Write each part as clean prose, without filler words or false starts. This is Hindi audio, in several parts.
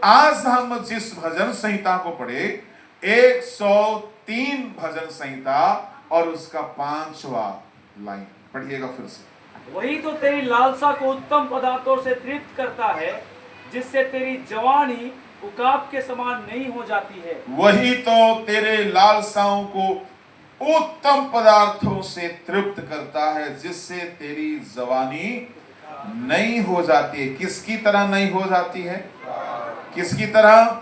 आज हम जिस भजन संहिता को पढ़े 103 भजन संहिता और उसका 5वां लाइन पढ़िएगा फिर से। वही तो तेरी लालसा को उत्तम पदार्थों से तृप्त करता है, जिससे तेरी जवानी उकाब के समान नहीं हो जाती है। वही तो तेरे लालसाओं को उत्तम पदार्थों से तृप्त करता है, जिससे तेरी जवानी नहीं हो जाती है। किसकी तरह नहीं हो जाती है? किसकी तरह?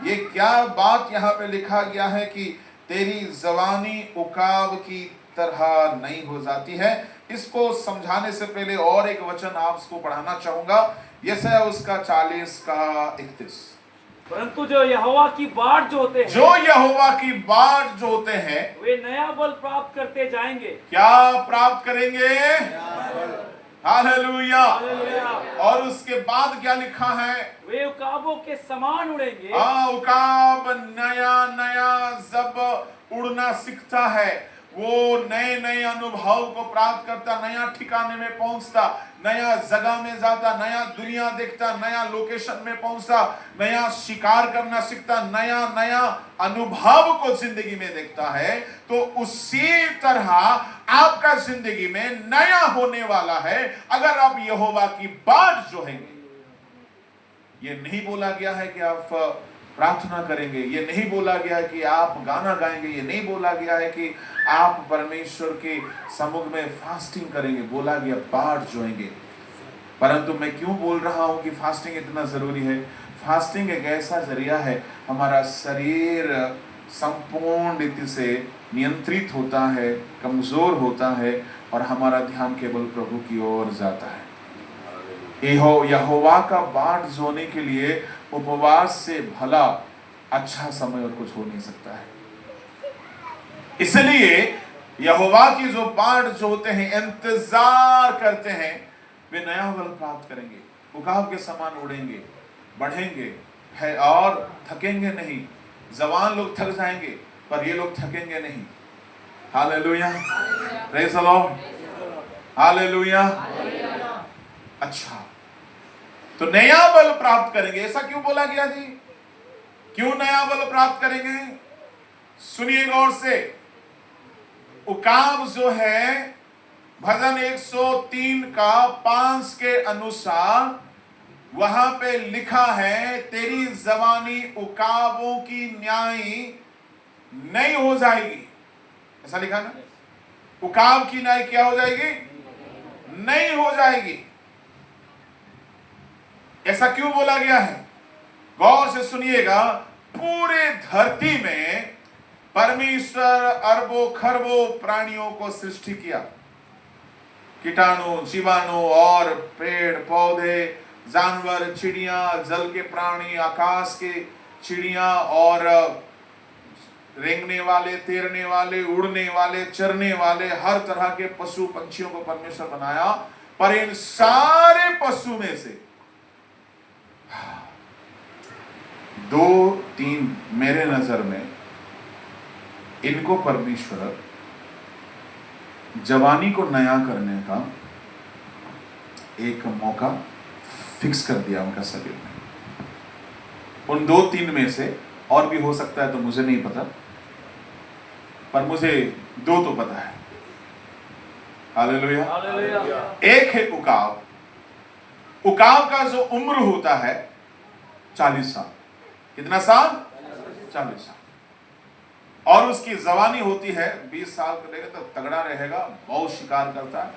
ये क्या बात यहाँ पे लिखा गया है कि तेरी जवानी उकाब की तरह नहीं हो जाती है। इसको समझाने से पहले और एक वचन आपको पढ़ाना चाहूंगा, यशायाह उसका 40 का 31। परंतु जो यहोवा की बाट जोते हैं, जो यहोवा की बाट जोते हैं, वे नया बल प्राप्त करते जाएंगे। क्या प्राप्त करेंगे? हालेलुया। और उसके बाद क्या लिखा है? वे उकाबों के समान उड़ेंगे। उकाब नया नया जब उड़ना सीखता है, वो नए नए अनुभव को प्राप्त करता, नया ठिकाने में पहुंचता, नया जगह में जाता, नया दुनिया देखता, नया लोकेशन में पहुंचता, नया शिकार करना सीखता, नया नया अनुभव को जिंदगी में देखता है। तो उसी तरह आपका जिंदगी में नया होने वाला है अगर आप यहोवा की बाट जोहेंगे। ये नहीं बोला गया है कि आप प्रार्थना करेंगे, ये नहीं बोला गया है कि आप गाना गाएंगे, ये नहीं बोला गया है कि आप परमेश्वर के सम्मुख में फास्टिंग करेंगे। बोला गया बाट जोएंगे। परंतु मैं क्यों बोल रहा हूं कि फास्टिंग इतना जरूरी है? फास्टिंग एक ऐसा जरिया है, हमारा शरीर संपूर्ण रीति से नियंत्रित होता है, कमजोर होता है और हमारा ध्यान केवल प्रभु की ओर जाता है। यहोवा का बाट जोने के लिए उपवास से भला अच्छा समय और कुछ हो नहीं सकता है। इसलिए यहोवा की जो बाट जोते हैं, इंतजार करते हैं, वे नया बल प्राप्त करेंगे, उकाब के समान उड़ेंगे, बढ़ेंगे है और थकेंगे नहीं। जवान लोग थक जाएंगे पर ये लोग थकेंगे नहीं। Hallelujah, praise the Lord, hallelujah. अच्छा, तो नया बल प्राप्त करेंगे, ऐसा क्यों बोला गया जी? क्यों नया बल प्राप्त करेंगे? सुनिए गौर से। उकाब जो है भजन 103 का 5 के अनुसार वहां पे लिखा है, तेरी जवानी उकाबों की न्यायी नहीं हो जाएगी। ऐसा लिखा ना? उकाब की न्याय क्या हो जाएगी? नहीं हो जाएगी। ऐसा क्यों बोला गया है? गौर से सुनिएगा। पूरे धरती में परमेश्वर अरबों खरबों प्राणियों को सृष्टि किया, कीटाणु, जीवाणु और पेड़ पौधे, जानवर, चिड़िया, जल के प्राणी, आकाश के चिड़िया और रेंगने वाले, तैरने वाले, उड़ने वाले, चरने वाले, हर तरह के पशु पंछियों को परमेश्वर बनाया। पर इन सारे पशु में से 2-3 मेरे नजर में इनको परमेश्वर जवानी को नया करने का एक मौका फिक्स कर दिया उनका शरीर में। उन 2-3 में से और भी हो सकता है तो मुझे नहीं पता, पर मुझे 2 तो पता है। हालेलुया। एक है उकाब। उकाब का जो उम्र होता है 40 साल। कितना साल? 40 साल। और उसकी जवानी होती है 20 साल करेगा तो तगड़ा रहेगा, बहुत शिकार करता है,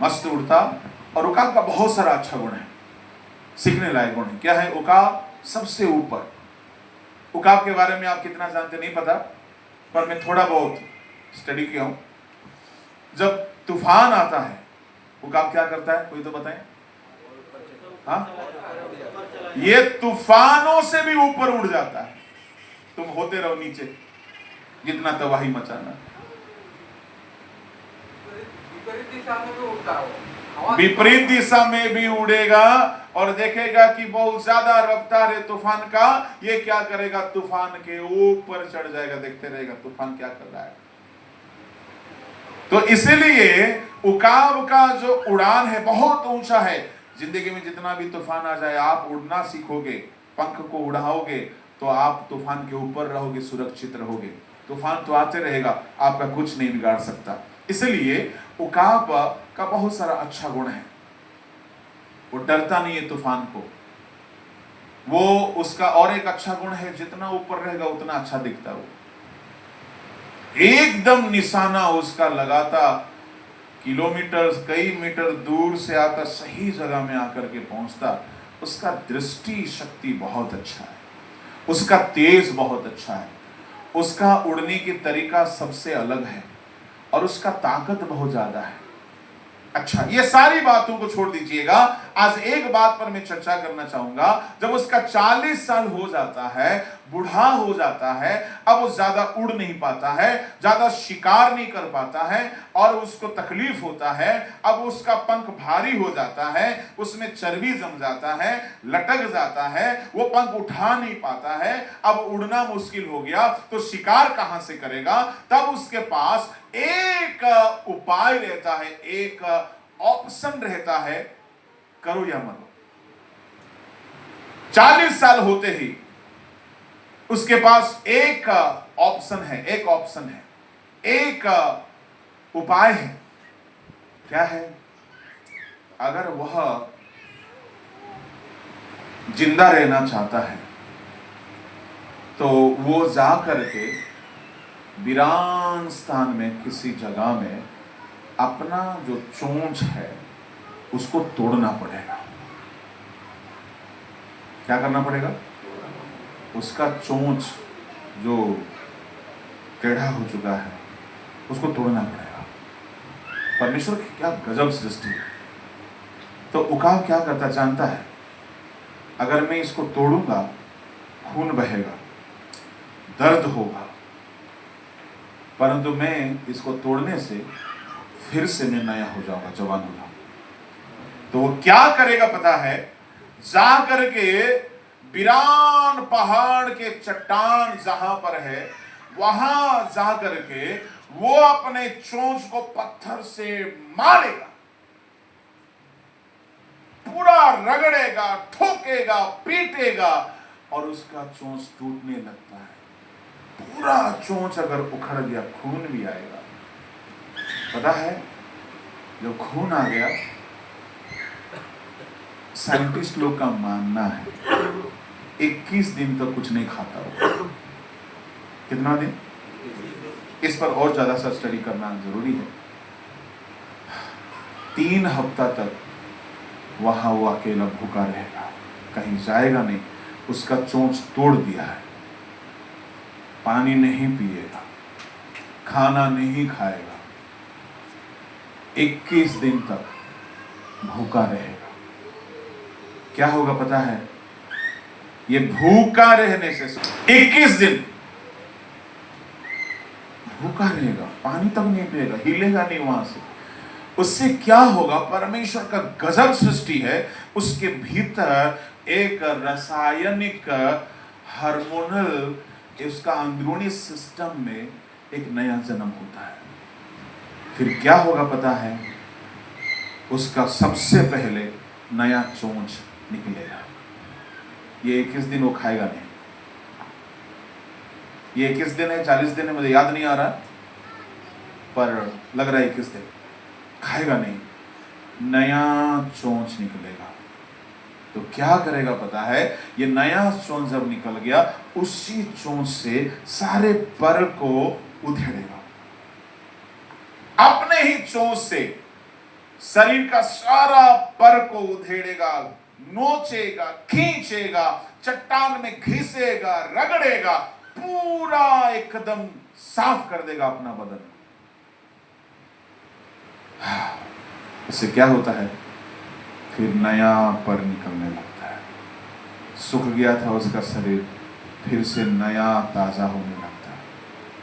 मस्त उड़ता। और उकाब का बहुत सारा अच्छा गुण है, सीखने लायक गुण है। क्या है? उकाब सबसे ऊपर। उकाब के बारे में आप कितना जानते नहीं पता, पर मैं थोड़ा बहुत स्टडी किया हूं। जब तूफान आता है उकाब क्या करता है? कोई तो बताएं। हाँ, ये तूफानों से भी ऊपर उड़ जाता है। तुम होते रहो नीचे, जितना तबाही मचाना। विपरीत दिशा में भी उड़ेगा और देखेगा कि बहुत ज्यादा रफ्तार है तूफान का। ये क्या करेगा? तूफान के ऊपर चढ़ जाएगा, देखते रहेगा तूफान क्या कर रहा है। तो इसलिए उकाब का जो उड़ान है बहुत ऊंचा है। जिंदगी में जितना भी तूफान आ जाए, आप उड़ना सीखोगे पंख को उड़ाओगे तो आप तूफान के ऊपर रहोगे, सुरक्षित रहोगे। तूफान तो आते रहेगा, आपका कुछ नहीं बिगाड़ सकता। इसलिए उकाब का बहुत सारा अच्छा गुण है। वो डरता नहीं है तूफान को। वो उसका और एक अच्छा गुण है, जितना ऊपर रहेगा उतना अच्छा दिखता। वो एकदम निशाना उसका लगाता, किलोमीटर कई मीटर दूर से आता, सही जगह में आकर के पहुंचता। उसका दृष्टि शक्ति बहुत अच्छा है, उसका तेज बहुत अच्छा है, उसका उड़ने की तरीका सबसे अलग है और उसका ताकत बहुत ज्यादा है। अच्छा, ये सारी बातों को छोड़ दीजिएगा, आज एक बात पर मैं चर्चा करना चाहूंगा। जब उसका 40 साल हो जाता है, बूढ़ा हो जाता है, अब वो ज्यादा उड़ नहीं पाता है, ज्यादा शिकार नहीं कर पाता है और उसको तकलीफ होता है। अब उसका पंख भारी हो जाता है, उसमें चर्बी जम जाता है, लटक जाता है, वो पंख उठा नहीं पाता है, अब उड़ना मुश्किल हो गया, तो शिकार कहां से करेगा? तब उसके पास एक उपाय रहता है, एक ऑप्शन रहता है, करो या मरो। 40 साल होते ही उसके पास एक ऑप्शन है, एक ऑप्शन है, एक उपाय है। क्या है? अगर वह जिंदा रहना चाहता है तो वो जा करके वीरान स्थान में किसी जगह में अपना जो चोंच है उसको तोड़ना पड़ेगा। क्या करना पड़ेगा? उसका चोंच जो टेढ़ा हो चुका है उसको तोड़ना पड़ेगा। परमेश्वर की क्या गजब सृष्टि है। तो उकाब क्या करता जानता है? अगर मैं इसको तोड़ूंगा, खून बहेगा, दर्द होगा, परंतु मैं इसको तोड़ने से फिर से मैं नया हो जाऊंगा, जवान हो जाऊंगा। तो वो क्या करेगा पता है? जा करके वीरान पहाड़ के चट्टान जहां पर है, वहां जा करके वो अपने चोंच को पत्थर से मारेगा, पूरा रगड़ेगा, ठोकेगा, पीटेगा और उसका चोंच टूटने लगता है। पूरा चोंच अगर उखड़ गया, खून भी आएगा। पता है, जो खून आ गया, साइंटिस्ट लोग का मानना है 21 दिन तक कुछ नहीं खाता वो। कितना दिन? इस पर और ज्यादा सा स्टडी करना जरूरी है। 3 हफ्ता तक वहां वो अकेला भूखा रहेगा, कहीं जाएगा नहीं। उसका चोंच तोड़ दिया है, पानी नहीं पिएगा, खाना नहीं खाएगा, 21 दिन तक भूखा रहेगा। क्या होगा पता है? ये भूखा रहने से 21 दिन भूखा रहेगा, पानी तक नहीं पिएगा, हिलेगा नहीं वहां से। उससे क्या होगा? परमेश्वर का गजब सृष्टि है। उसके भीतर एक रासायनिक हार्मोनल, उसका अंदरूनी सिस्टम में एक नया जन्म होता है। फिर क्या होगा पता है? उसका सबसे पहले नया चोंच निकलेगा। ये 21 दिन वो खाएगा नहीं। ये 21 दिन है, 40 दिन है, मुझे याद नहीं आ रहा, पर लग रहा है 21 दिन खाएगा नहीं, नया चोंच निकलेगा। तो क्या करेगा पता है? ये नया चोंच जब निकल गया, उसी चोंच से सारे पर को उधेड़ेगा। अपने ही चोंच से शरीर का सारा पर को उधेड़ेगा, नोचेगा, खींचेगा, चट्टान में घिसेगा, रगड़ेगा, पूरा एकदम साफ कर देगा अपना बदन। इससे क्या होता है? फिर नया पर निकलने लगता है। सूख गया था उसका शरीर, फिर से नया ताजा होने लगता है,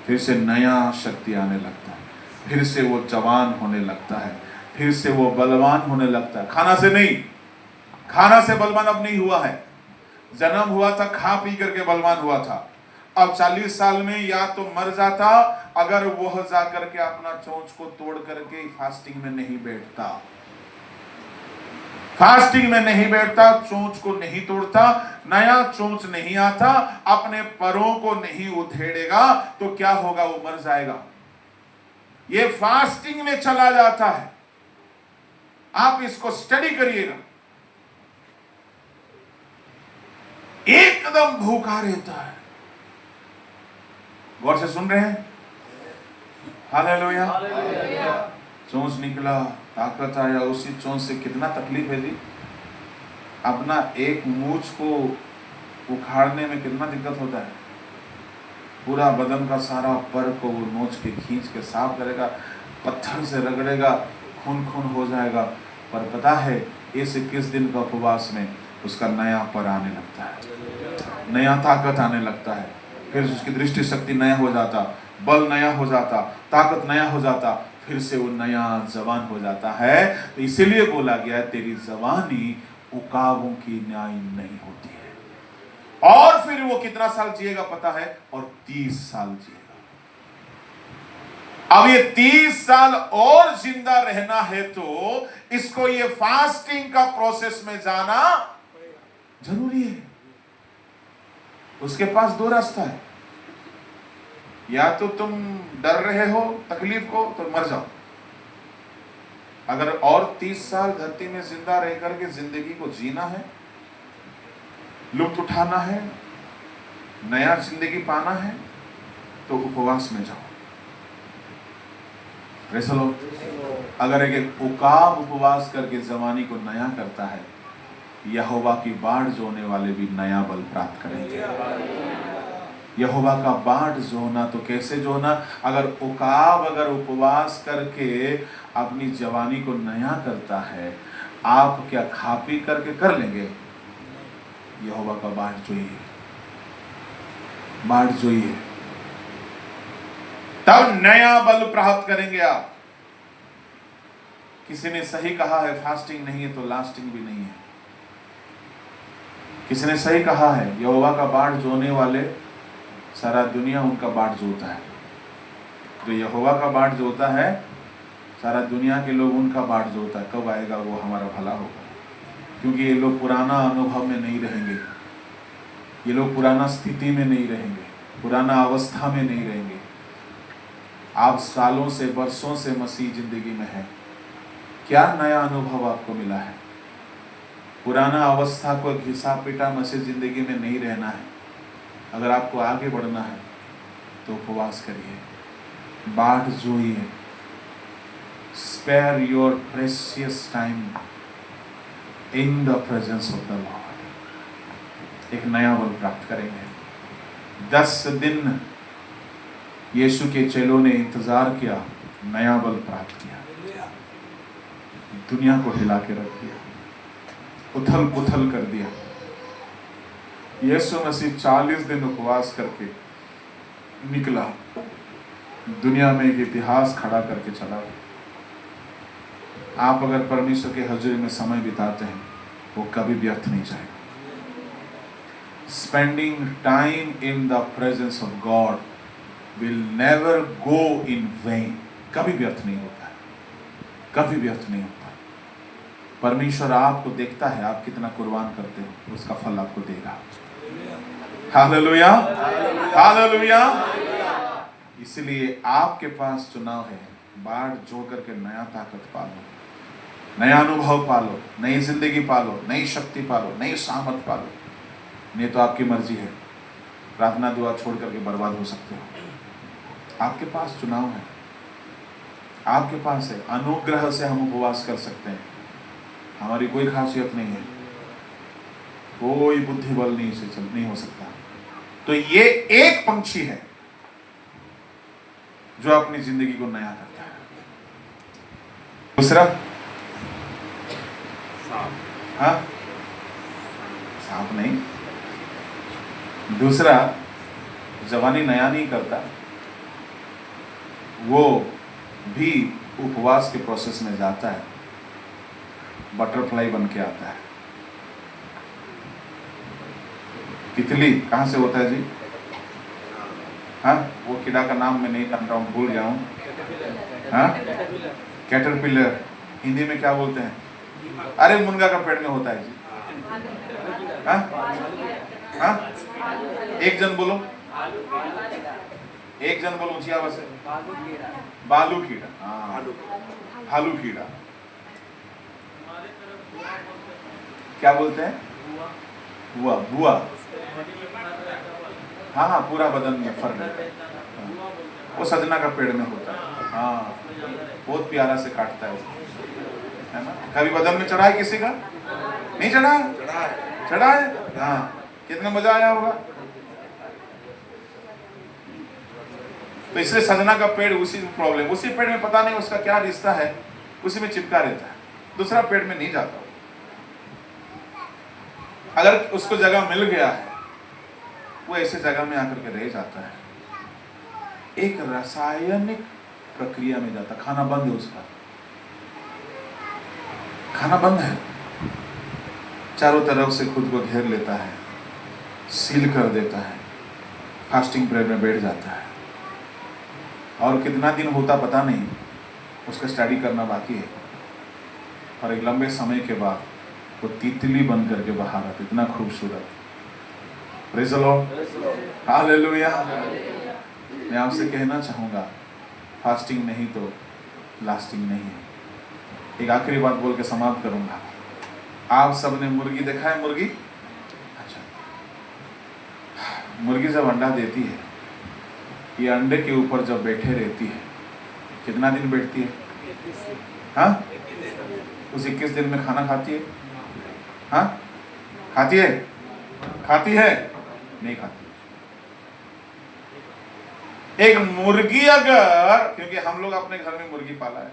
फिर से नया शक्ति आने लगता है, फिर से वो जवान होने लगता है, फिर से वो बलवान होने लगता है। खाना से नहीं, खाना से बलवान अब नहीं हुआ है। जन्म हुआ था, खा पी करके बलवान हुआ था। अब 40 साल में या तो मर जाता अगर वह जा करके अपना चोंच को तोड़ करके फास्टिंग में नहीं बैठता। फास्टिंग में नहीं बैठता, चोंच को नहीं तोड़ता, नया चोंच नहीं आता, अपने परों को नहीं उधेड़ेगा, तो क्या होगा? वो मर जाएगा। ये फास्टिंग में चला जाता है। आप इसको स्टडी करिएगा। एकदम भूखा रहता है। गौर से सुन रहे हैं? हालेलुया। चोंच निकला, ताकत आया, उसी चोंच से कितना तकलीफ है जी। अपना एक मूछ को उखाड़ने में कितना दिक्कत होता है। पूरा बदन का सारा पर को वो नोच के खींच के साफ करेगा, पत्थर से रगड़ेगा, खून खून हो जाएगा। पर पता है इस 21 दिन का उपवास में उसका नया पर आने लगता है, नया ताकत आने लगता है। फिर उसकी दृष्टि शक्ति नया हो जाता, बल नया हो जाता, ताकत नया हो जाता, फिर से वो नया जवान हो जाता है। तो इसीलिए बोला गया तेरी जवानी उकाबों की न्याय नहीं होती है। और फिर वो कितना साल जिएगा पता है? और 30 साल जिएगा। अब ये 30 साल और जिंदा रहना है तो इसको ये फास्टिंग का प्रोसेस में जाना जरूरी है। उसके पास 2 रास्ता है। या तो तुम डर रहे हो तकलीफ को तो मर जाओ। अगर और 30 साल धरती में जिंदा रह करके जिंदगी को जीना है, लुत्फ उठाना है, नया जिंदगी पाना है, तो उपवास में जाओ। Praise the Lord. अगर एक उकाब उपवास करके जवानी को नया करता है, यहोवा की बाढ़ जोने वाले भी नया बल प्राप्त करेंगे। यहोवा का बाढ़ जोना तो कैसे जोना? अगर उकाब अगर उपवास करके अपनी जवानी को नया करता है, आप क्या खा पी करके कर लेंगे? यहोवा का बाढ़ जोइए, बाढ़ जोइए, तब नया बल प्राप्त करेंगे आप। किसी ने सही कहा है फास्टिंग नहीं है तो लास्टिंग भी नहीं है। किसी ने सही कहा है यहोवा का बाढ़ जोने वाले सारा दुनिया उनका बाढ़ जोता है। जो यहोवा का बाढ़ जोता है सारा दुनिया के लोग उनका बाढ़ जोता है। कब आएगा वो हमारा भला होगा? क्योंकि ये लोग पुराना अनुभव में नहीं रहेंगे, ये लोग पुराना स्थिति में नहीं रहेंगे, पुराना अवस्था में नहीं रहेंगे। आप सालों से वर्षों से मसीह जिंदगी में है, क्या नया अनुभव आपको मिला है? पुराना अवस्था को घिसा पिटा मसीह जिंदगी में नहीं रहना है। अगर आपको आगे बढ़ना है तो उपवास करिए, बाढ़ जोइए, spare your precious time in the presence of the lord. एक नया बल प्राप्त करेंगे। 10 दिन यीशु के चेलों ने इंतजार किया, नया बल प्राप्त किया, दुनिया को हिला के रख दिया, उथल पुथल कर दिया। यीशु मसीह 40 दिन उपवास करके निकला, दुनिया में एक इतिहास खड़ा करके चला। आप अगर परमेश्वर के हजूरी में समय बिताते हैं वो कभी व्यर्थ नहीं जाएगा। Spending time in the presence of God will never go in when. कभी व्यर्थ नहीं होता है, कभी व्यर्थ नहीं होता। परमेश्वर आपको देखता है आप कितना कुर्बान करते हो, उसका फल आपको देगा। Hallelujah, hallelujah. इसलिए आपके पास चुनाव है, बाढ़ जो करके नया ताकत पालो, नया अनुभव पालो, नई जिंदगी पालो, नई शक्ति पालो, नई सामर्थ पालो। नहीं तो आपकी मर्जी है, प्रार्थना दुआ छोड़ करके बर्बाद हो सकते हो। आपके पास चुनाव है, आपके पास है। अनुग्रह से हम उपवास कर सकते हैं, हमारी कोई खासियत नहीं है, कोई बुद्धि बल नहीं हो सकता। तो ये एक पंक्षी है जो अपनी जिंदगी को नया करता है। दूसरा हाँ, सांप नहीं। दूसरा जवानी नया नहीं करता, वो भी उपवास के प्रोसेस में जाता है, बटरफ्लाई बन के आता है। तितली कहाँ से होता है जी? हाँ, वो कीड़ा का नाम मैं नहीं जानता हूँ, भूल गया हूँ। हाँ, कैटरपिलर। हिंदी में क्या बोलते हैं? अरे मुनगा का पेड़ में होता है जी। हाँ? हाँ? एक जन बोलो, एक जन बोलो ऊंची आवाज से। बालू कीड़ा। हाँ, भालू कीड़ा। क्या बोलते हैं? बुआ। बुआ। हाँ हाँ, पूरा बदन में फर रहता है। हाँ, वो सजना का पेड़ में होता है। हाँ, बहुत प्यारा से काटता है उसको, है ना। कभी बदन में चढ़ा है किसी का? नहीं चढ़ा है? चढ़ा है। हाँ, कितना मजा आया होगा। तो इसलिए सजना का पेड़ उसी प्रॉब्लम, उसी पेड़ में पता नहीं उसका क्या रिश्ता है, उसी में चिपका रहता है, दूसरा पेड़ में नहीं जाता। अगर उसको जगह मिल गया है, वो ऐसे जगह में आकर के रह जाता है, एक रासायनिक प्रक्रिया में जाता। खाना बंद है उसका, खाना बंद है, चारों तरफ से खुद को घेर लेता है, सील कर देता है, फास्टिंग पीरियड में बैठ जाता है। और कितना दिन होता पता नहीं, उसका स्टडी करना बाकी है। और एक लंबे समय के बाद वो तितली बन करके बाहर आती, इतना खूबसूरत। Praise the Lord, hallelujah. मैं आपसे कहना चाहूँगा, फास्टिंग नहीं तो लास्टिंग नहीं है। एक आखिरी बात बोल के समाप्त करूँगा। आप सबने मुर्गी देखा है? मुर्गी, अच्छा, मुर्गी जब अंडा देती है, ये अंडे के ऊपर जब बैठे रहती है, कितना दिन बैठती है? हाँ, उस 21 दिन में खाना खाती है? हाँ, खाती है? खाती है? नहीं खाती। एक मुर्गी अगर, क्योंकि हम लोग अपने घर में मुर्गी पाला है,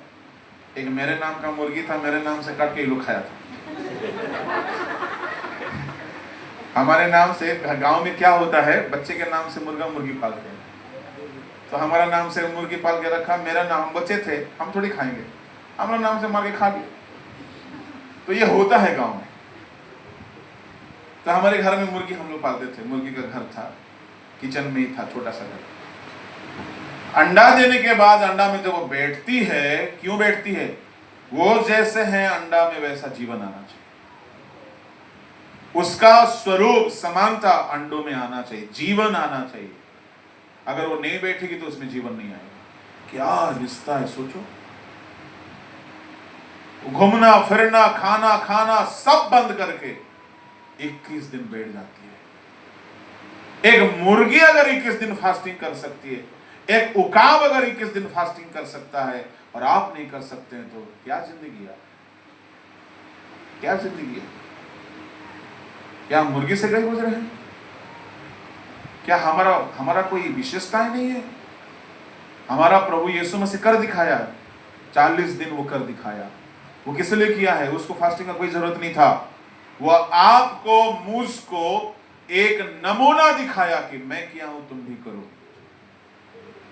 एक मेरे नाम का मुर्गी था, मेरे नाम से काट के ये लोग खाया था। हमारे नाम से गांव में क्या होता है, बच्चे के नाम से मुर्गा मुर्गी पालते हैं। तो हमारा नाम से मुर्गी पाल के रखा, मेरा नाम, हम बच्चे थे, हम थोड़ी खाएंगे, हमारा नाम से मार के खा लिया। तो ये होता है गांव में। तो हमारे घर में मुर्गी हम लोग पालते थे, मुर्गी का घर था, किचन में ही था, छोटा सा घर। अंडा देने के बाद अंडा में जब वो बैठती है, क्यों बैठती है? वो जैसे है अंडा में वैसा जीवन आना चाहिए, उसका स्वरूप समानता अंडों में आना चाहिए, जीवन आना चाहिए। अगर वो नहीं बैठेगी तो उसमें जीवन नहीं आएगा। क्या रिश्ता है सोचो। घूमना फिरना खाना खाना सब बंद करके 21 दिन बैठ जाती है। एक मुर्गी अगर 21 दिन फास्टिंग कर सकती है, एक उकाब अगर 21 दिन फास्टिंग कर सकता है, और आप नहीं कर सकते हैं, तो क्या जिंदगी है? क्या जिंदगी है? क्या मुर्गी से गए गुजरे हैं? क्या हमारा कोई विशेषताएं नहीं है? हमारा प्रभु यीशु मसीह कर दिखाया, 40 दिन वो कर दिखाया। वो किस लिए किया है? उसको फास्टिंग का कोई जरूरत नहीं था। वो आपको, मुझको एक नमूना दिखाया कि मैं किया हूं, तुम भी करो,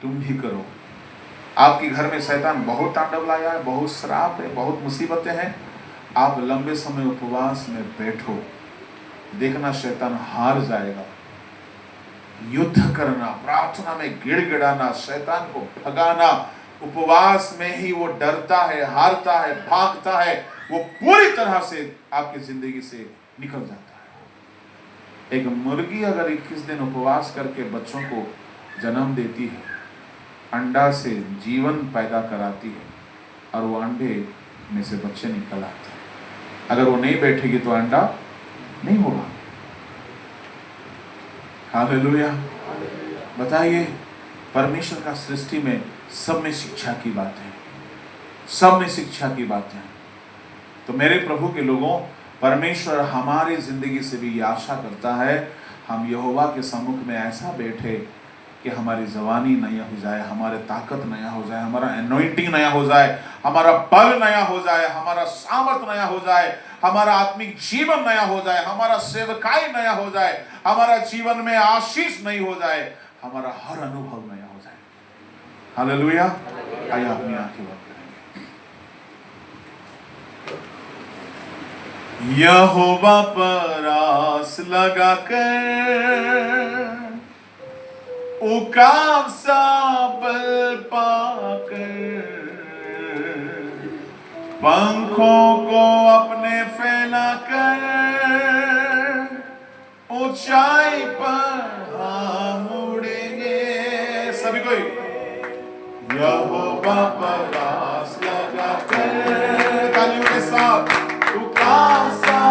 तुम भी करो। आपके घर में शैतान बहुत तांडव लाया है, बहुत श्राप है, बहुत मुसीबतें हैं। आप लंबे समय उपवास में बैठो, देखना शैतान हार जाएगा। युद्ध करना, प्रार्थना में गिड़गिड़ाना, शैतान को भगाना, उपवास में ही वो डरता है, हारता है, भागता है, वो पूरी तरह से आपकी जिंदगी से निकल जाता है। एक मुर्गी अगर 21 दिन उपवास करके बच्चों को जन्म देती है, अंडा से जीवन पैदा कराती है, और वो अंडे में से बच्चे निकल आते हैं। अगर वो नहीं बैठेगी तो अंडा नहीं होगा। हालेलुया। बताइए, परमेश्वर का सृष्टि में सब में शिक्षा की बात है, सब में शिक्षा की बात है। तो मेरे प्रभु के लोगों, परमेश्वर हमारी जिंदगी से भी आशा करता है हम यहोवा के सम्मुख में ऐसा बैठे कि हमारी जवानी नया हो जाए, हमारे ताकत नया हो जाए, हमारा एनॉइंटिंग नया हो जाए, हमारा बल नया हो जाए, हमारा सामर्थ नया हो जाए, हमारा आत्मिक जीवन नया हो जाए, हमारा सेवकाई नया हो जाए, हमारा जीवन में आशीष नई हो जाए, हमारा हर अनुभव नया हो जाए। हालेलुया। आइए अपनी आंखें बंद करेंगे। यहोवा पर आस लगाकर, उकाब सा बल पाकर, पंखों को अपने फैलाकर ऊंचाई पर हम उड़ेंगे। सभी कोई यहोवा पर आस लगाकर तालियों के साथ उकासा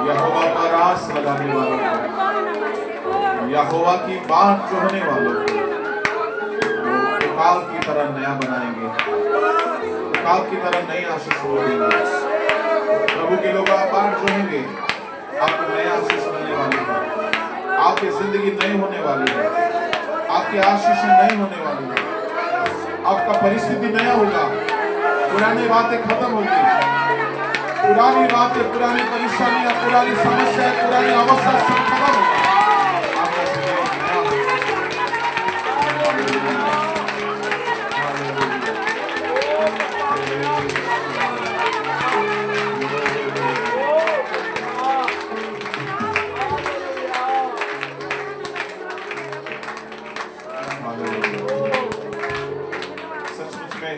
यहोवा पर आस लगाने वालों को, यहोवा की बात जोहने वालों को उकाब की तरह नया बनाएंगे, उकाब की तरह नई आशीष देंगे। प्रभु के लोग बात जोहेंगे, आपको नया आशीष मिलने वाली है, आपकी जिंदगी नई होने वाली है, आपकी आशीष नई होने वाली है, आपका परिस्थिति नया होगा, पुरानी बातें खत्म होगी, पुरानी बातें, पुरानी परेशानियां, पुरानी समस्या, पुरानी अवस्था सब खत्म होगा। आपका जिंदगी नया होगा। सचमुच में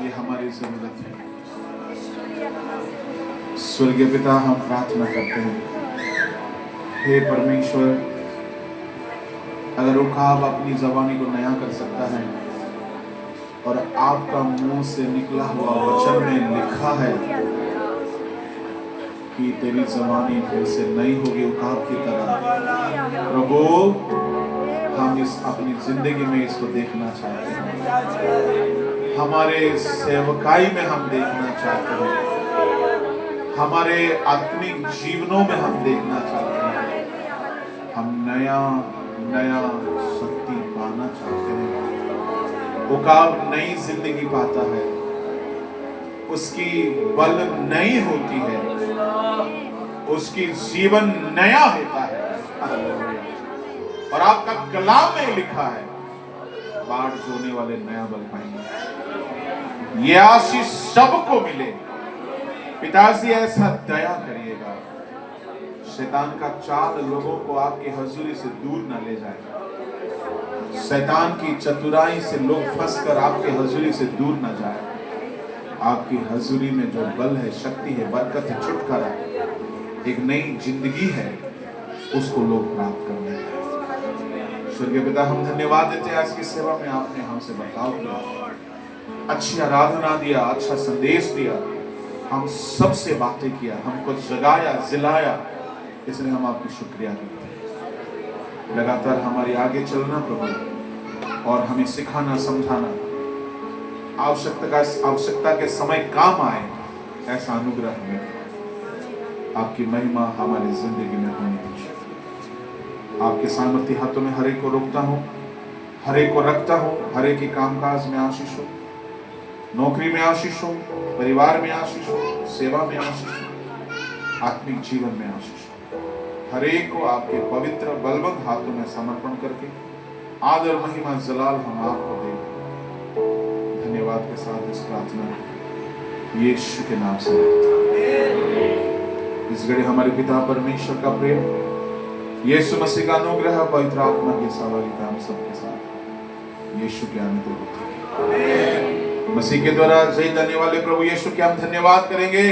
ये हमारी जरूरत है। स्वर्गीय पिता, हम प्रार्थना करते हैं, हे परमेश्वर, अगर उकाब अपनी जबानी को नया कर सकता है और आपका मुंह से निकला हुआ वचन में लिखा है कि तेरी जबानी फिर से नई होगी उकाब की तरह, प्रभु हम इस अपनी जिंदगी में इसको देखना चाहते हैं, हमारे सेवकाई में हम देखना चाहते हैं, हमारे आत्मिक जीवनों में हम देखना चाहते हैं, हम नया नया शक्ति पाना चाहते हैं। उकाब नई जिंदगी पाता है, उसकी बल नई होती है, उसकी जीवन नया होता है। और आपका कलाम में लिखा है, बाढ़ जोने वाले नया बल पाएंगे। ये आशीष सबको मिले। पिताजी ऐसा दया करिएगा, शैतान का चाल लोगों को आपकी हजूरी से दूर न ले जाएगा, शैतान की चतुराई से लोग फंसकर आपके हजूरी से दूर न जाए। आपकी हजूरी में जो बल है, शक्ति है, बरकत है, छुटकारा है, एक नई जिंदगी है, उसको लोग प्राप्त कर लेंगे। स्वर्गीय पिता, हम धन्यवाद देते हैं आज की सेवा में आपने हमसे बर्ताव किया, अच्छी आराधना दिया, अच्छा संदेश दिया, हम सबसे बातें किया, हमको जगाया, जिलाया, इसलिए हम आपकी शुक्रिया करते हैं। लगातार हमारी आगे चलना प्रभु, और हमें सिखाना, समझाना, आवश्यकता के समय काम आए, ऐसा अनुग्रह हमें। आपकी महिमा हमारी जिंदगी में होनी चाहिए। आपके सामर्थ्य हाथों में हर एक को रोकता हूँ, हर एक को रखता हूँ, हर एक के कामकाज में आशीष हो, नौकरी में आशीष हो, परिवार में आशीष हो, सेवा में आशीष हो, आत्मिक जीवन में आशीष हो। हर एक को आपके पवित्र बलवंत हाथों में समर्पण करके आदर, महिमा, जलाल हम आपको दें। धन्यवाद के साथ इस प्रार्थना यीशु के नाम से। इस घड़ी हमारे पिता परमेश्वर का प्रेम, यीशु मसीह का अनुग्रह पवित्र आत्मा की सहभागिता हम सबके साथ यीशु के अनुग्रह मसीह के द्वारा जय देने वाले प्रभु यीशु के हम धन्यवाद करेंगे।